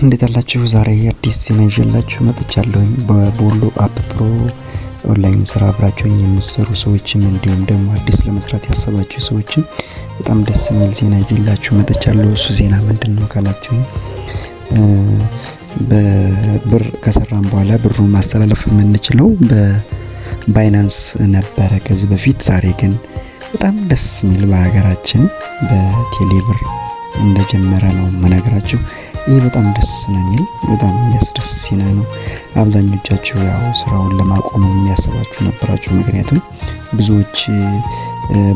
እንዴት አላችሁ? ዛሬ አዲስ ዜና ይዤላችሁ መጥቻለሁኝ። በቦሎ አፕ ፕሮ ኦንላይን ስራ አብራችሁኝ የምትሰሩ ሰዎችም እንዲሁም ደግሞ አዲስ ለመስራት ያሰባችሁ ሰዎችም በጣም ደስ የሚል ዜና ይዤላችሁ መጥቻለሁ። እሱ ዜና ምንድነው ካላችሁኝ በብር ከሰራን በኋላ ብሩን ማስተላለፍ የምንችለው በባይናንስ ነበረ ከዚህ በፊት። ዛሬ ግን በጣም ደስ የሚል በሀገራችን በቴሌብር እንደጀመረ ነው መነግራችሁ። ይህ በጣም ደስ የሚል በጣም የሚያስደስት ዜና ነው። አብዛኞቻችሁ ያው ስራውን ለማቆም የሚያስባችሁ ነበራችሁ። ምክንያቱም ብዙዎች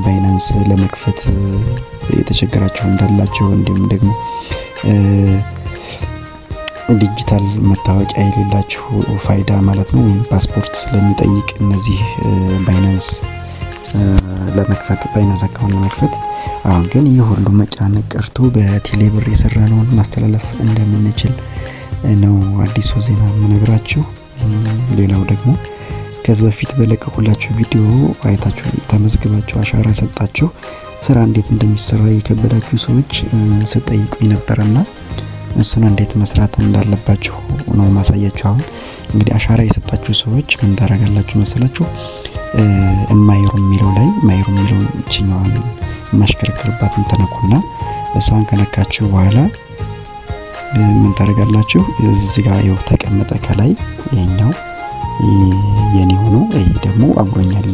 ባይናንስ ለመክፈት የተቸገራችሁ እንዳላችሁ እንዲሁም ደግሞ ዲጂታል መታወቂያ የሌላችሁ ፋይዳ ማለት ነው ወይም ፓስፖርት ስለሚጠይቅ እነዚህ ባይናንስ ለመክፈት ባይናንስ አካውንት ለመክፈት አሁን ግን ይህ ሁሉ መጨናነቅ ቀርቶ በቴሌብር የሰራነውን ማስተላለፍ እንደምንችል ነው አዲሱ ዜና የምነግራችሁ። ሌላው ደግሞ ከዚህ በፊት በለቀቁላችሁ ቪዲዮ አይታችሁ ተመዝግባችሁ አሻራ ሰጣችሁ ስራ እንዴት እንደሚሰራ የከበዳችሁ ሰዎች ስትጠይቁኝ ነበርና እሱን እንዴት መስራት እንዳለባችሁ ነው ማሳያችሁ። አሁን እንግዲህ አሻራ የሰጣችሁ ሰዎች ምን ታደርጋላችሁ መሰላችሁ? ማይሩ የሚለው ላይ ማይሩ የሚለውን እችኛዋን ማሽከረከርባትን ተነኩና እሷን ከነካችሁ በኋላ ምን ታደርጋላችሁ? እዚህ ጋር ይኸው ተቀመጠ ከላይ ይሄኛው የኔ ሆኖ ይሄ ደግሞ አብሮኛል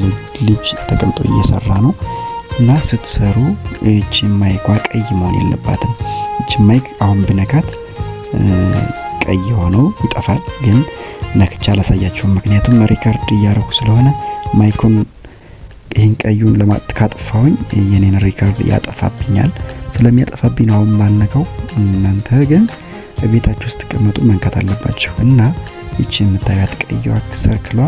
ልጅ ተቀምጦ እየሰራ ነው። እና ስትሰሩ እቺ ማይኳ ቀይ መሆን የለባትም። እቺ ማይክ አሁን ብነካት ቀይ ሆኖ ይጠፋል። ግን ነክቻ አላሳያችሁም ምክንያቱም ሪከርድ እያደረኩ ስለሆነ ማይኩን ይሄን ቀዩን ለማጥፋውኝ የኔን ሪከርድ ያጠፋብኛል። ስለሚያጠፋብኝ ነው አሁን ማልነካው። እናንተ ግን ቤታችሁ ውስጥ ተቀመጡ መንካት አለባችሁ። እና እቺ የምታዩት ቀይዋ ሰርክሏ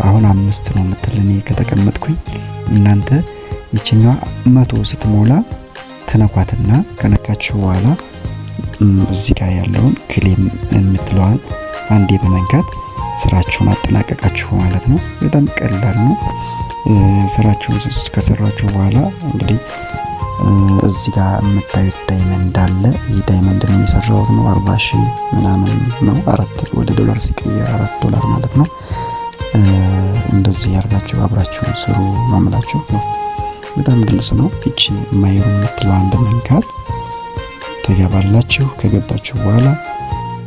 አሁን 5 ነው የምትልኝ ከተቀመጥኩኝ እናንተ እቺኛዋ 100 ስትሞላ ተነኳትና ከነካችሁ በኋላ እዚህ ጋር ያለውን ክሌም የምትለዋን አንዴ በመንካት ስራችሁን አጠናቀቃችሁ ማለት ነው። በጣም ቀላል ነው። ስራችሁን ከሰራችሁ በኋላ እንግዲህ እዚህ ጋር የምታዩት ዳይመንድ አለ። ይህ ዳይመንድ ነው የሰራሁት ነው 40,000 ምናምን ነው። ወደ ዶላር ሲቀየር $4 ማለት ነው። እንደዚህ ያርጋችሁ አብራችሁ ስሩ ነው የምላችሁ። በጣም ግልጽ ነው። እቺ ማይሩ የምትለዋን በመንካት ትገባላችሁ። ከገባችሁ በኋላ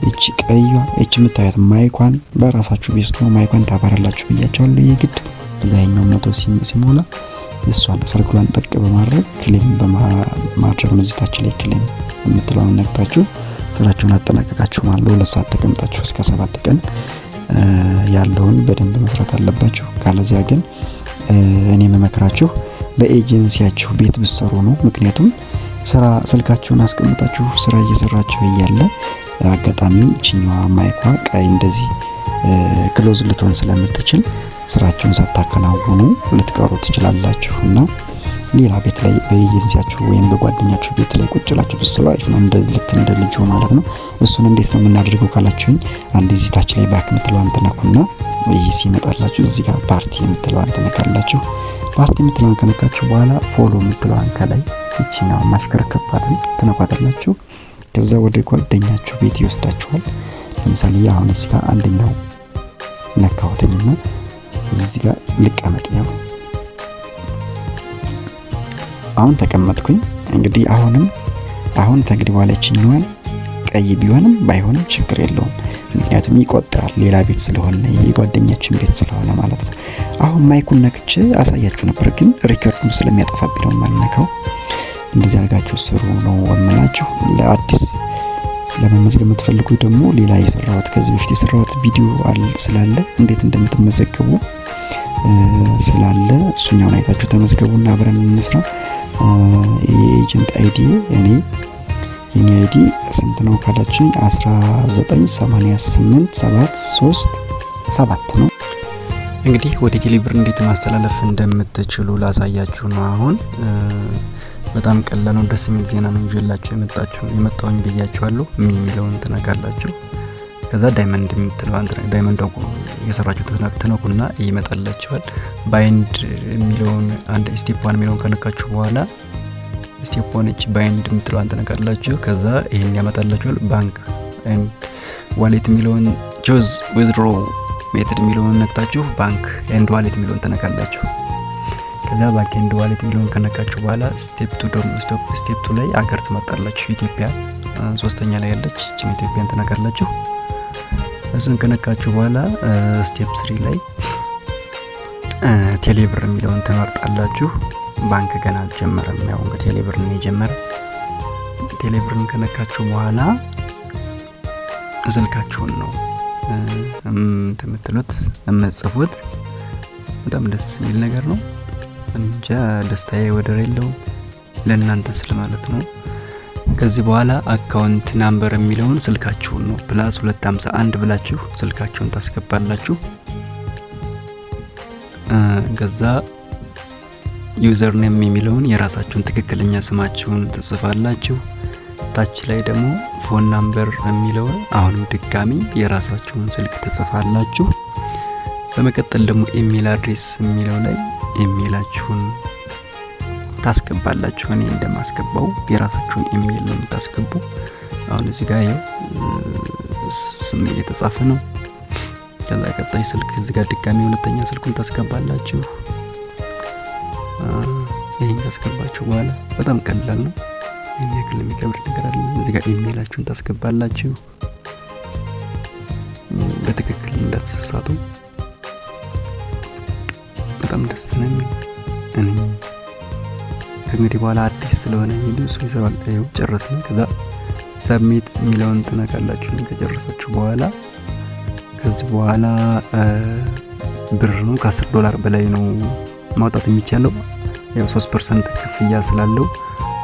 እቺ ቀይዋ እቺ የምታዩት ማይኳን በራሳችሁ ቤስት ነው ማይኳን ታባራላችሁ ብያችኋለሁ። የግድ ለኛው 100 ሲሞላ እሷን ሰርክሏን ጠቅ በማድረግ ክሌም በማድረግ ነው እዚታች ላይ ክሌም የምትለውን ነክታችሁ ስራችሁን አጠናቀቃችሁ ማለት ነው። ለሰዓት ተቀምጣችሁ እስከ 7 ቀን ያለውን በደንብ መስራት አለባችሁ። ካለዚያ ግን እኔ መመክራችሁ በኤጀንሲያችሁ ቤት ብትሰሩ ነው። ምክንያቱም ስራ ስልካችሁን አስቀምጣችሁ ስራ እየሰራችሁ እያለ አጋጣሚ እቺኛዋ ማይኳ ቀይ እንደዚህ ክሎዝ ልትሆን ስለምትችል ስራችሁን ሳታከናውኑ ልትቀሩ ትችላላችሁና ሌላ ቤት ላይ በኤጀንሲያችሁ ወይም በጓደኛችሁ ቤት ላይ ቁጭላችሁ ብትሰሩ አሪፍ ነው። ልክ እንደ ልጅ ማለት ነው። እሱን እንዴት ነው የምናደርገው ካላችሁኝ አንድ እዚህ ታች ላይ ባክ የምትለዋን ተነኩና ይሄ ሲመጣላችሁ እዚህ ጋር ፓርቲ የምትለዋን ተነካላችሁ። ፓርቲ የምትለዋን ከነካችሁ በኋላ ፎሎ የምትለዋን ከላይ እቺኛው ማሽከረከርባትን ተነኳታላችሁ። ከዛ ወደ ጓደኛችሁ ቤት ይወስዳችኋል። ለምሳሌ አሁን እዚህ ጋር አንደኛው ነካውተኝና እዚህ ጋር ልቀመጥ ያው አሁን ተቀመጥኩኝ። እንግዲህ አሁን ተግዲ ዋለችኛዋን ቀይ ቢሆንም ባይሆንም ችግር የለውም ምክንያቱም ይቆጥራል ሌላ ቤት ስለሆነ የጓደኛችን ቤት ስለሆነ ማለት ነው። አሁን ማይኩን ነክቼ አሳያችሁ ነበር ግን ሪከርዱን ስለሚያጠፋብኝ ነው ማልነካው። እንደዚህ አድርጋችሁ ስሩ ነው ወመናችሁ። ለአዲስ ለመመዝገብ የምትፈልጉ ደግሞ ሌላ የሰራሁት ከዚህ በፊት የሰራሁት ቪዲዮ አለ እንዴት እንደምትመዘገቡ ስላለ እሱኛውን አይታችሁ ተመዝገቡና አብረን እንስራ። የኤጀንት አይዲ የኔ አይዲ ስንት ነው ካላችሁኝ 1988737 ነው። እንግዲህ ወደ ቴሌብር እንዴት ማስተላለፍ እንደምትችሉ ላሳያችሁ ነው። አሁን በጣም ቀላል ነው። ደስ የሚል ዜና ነው ይዤላችሁ የመጣሁኝ ብያችኋለሁ። የሚለውን ተነካላችሁ። ከዛ ዳይመንድ የምትለው ዳይመንድ የሰራችሁ ተነኩና ይመጣላችኋል። ባይንድ የሚለውን አንድ ስቴፕ 1 የሚለውን ከነካችሁ በኋላ ስቴፕ 1 ባይንድ የምትለው ተነካላችሁ። ከዛ ይሄን ያመጣላችኋል። ባንክ ኤንድ ዋሌት የሚለውን ቹዝ ዊዝድሮ ሜተድ የሚለውን ነክታችሁ ባንክ ኤንድ ዋሌት የሚለውን ተነካላችሁ። ከዛ ባንክ ኤንድ ዋሌት የሚለውን ከነካችሁ በኋላ ስቴፕ 2 ላይ አገር ትመርጣላችሁ። ኢትዮጵያ ሶስተኛ ላይ ያለች እቺን ኢትዮጵያን ተነካላችሁ። እሱን ከነካችሁ በኋላ ስቴፕ 3 ላይ ቴሌብር የሚለውን ትመርጣላችሁ። ባንክ ገና አልጀመረም። ያው እንግዲህ ቴሌብር ነው የጀመረ። ቴሌብርን ከነካችሁ በኋላ ስልካችሁን ነው የምትሉት የምትጽፉት። በጣም ደስ የሚል ነገር ነው። እንጃ ደስታዬ ወደር የለውም ለእናንተ ስለማለት ነው። ከዚህ በኋላ አካውንት ናምበር የሚለውን ስልካችሁን ነው +251 ብላችሁ ስልካችሁን ታስገባላችሁ። ከዛ ዩዘር ኔም የሚለውን የራሳችሁን ትክክለኛ ስማችሁን ትጽፋላችሁ። ታች ላይ ደግሞ ፎን ናምበር የሚለውን አሁንም ድጋሚ የራሳችሁን ስልክ ትጽፋላችሁ። በመቀጠል ደግሞ ኢሜል አድሬስ የሚለው ላይ ኢሜላችሁን ታስገባላችሁ። እኔ እንደማስገባው የራሳችሁን ኢሜል ነው የምታስገቡ። አሁን እዚህ ጋር ያው ስም እየተጻፈ ነው። ከዛ ቀጣይ ስልክ እዚህ ጋር ድጋሚ ሁለተኛ ስልኩን ታስገባላችሁ። ይሄን ካስገባችሁ በኋላ በጣም ቀላል ነው። ይሄን ያክል የሚከብድ ነገር አለ። እዚህ ጋር ኢሜላችሁን ታስገባላችሁ። በትክክል እንዳትሳሳቱ። በጣም ደስ ነው የሚል። እኔ ከእንግዲህ በኋላ አዲስ ስለሆነ ብዙ ሰው ይሰራል። ይኸው ጨረስን። ከዛ ሰብሚት የሚለውን ትነካላችሁ። ከጨረሳችሁ በኋላ ከዚህ በኋላ ብር ነው $10 በላይ ነው ማውጣት የሚቻለው። ያው 3% ክፍያ ስላለው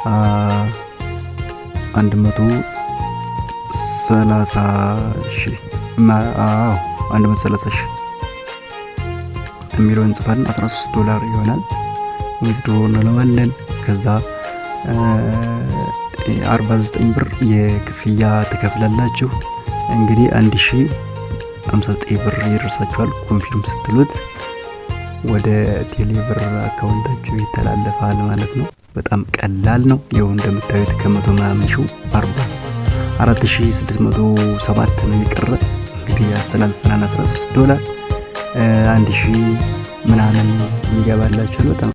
130,000 የሚለውን እንጽፋለን። $13 ይሆናል። ዊዝድሮ እንለዋለን። ከዛ 49 ብር የክፍያ ትከፍላላችሁ። እንግዲህ 1059 ብር ይደርሳችኋል። ኮንፊርም ስትሉት ወደ ቴሌብር አካውንታችሁ ይተላለፋል ማለት ነው። በጣም ቀላል ነው። ይኸው እንደምታዩት ከመቶ ምናምን ሺው 4607 ነው የቀረ። እንግዲህ ያስተላልፈናል $13 1000 ምናምን ይገባላችሁ። በጣም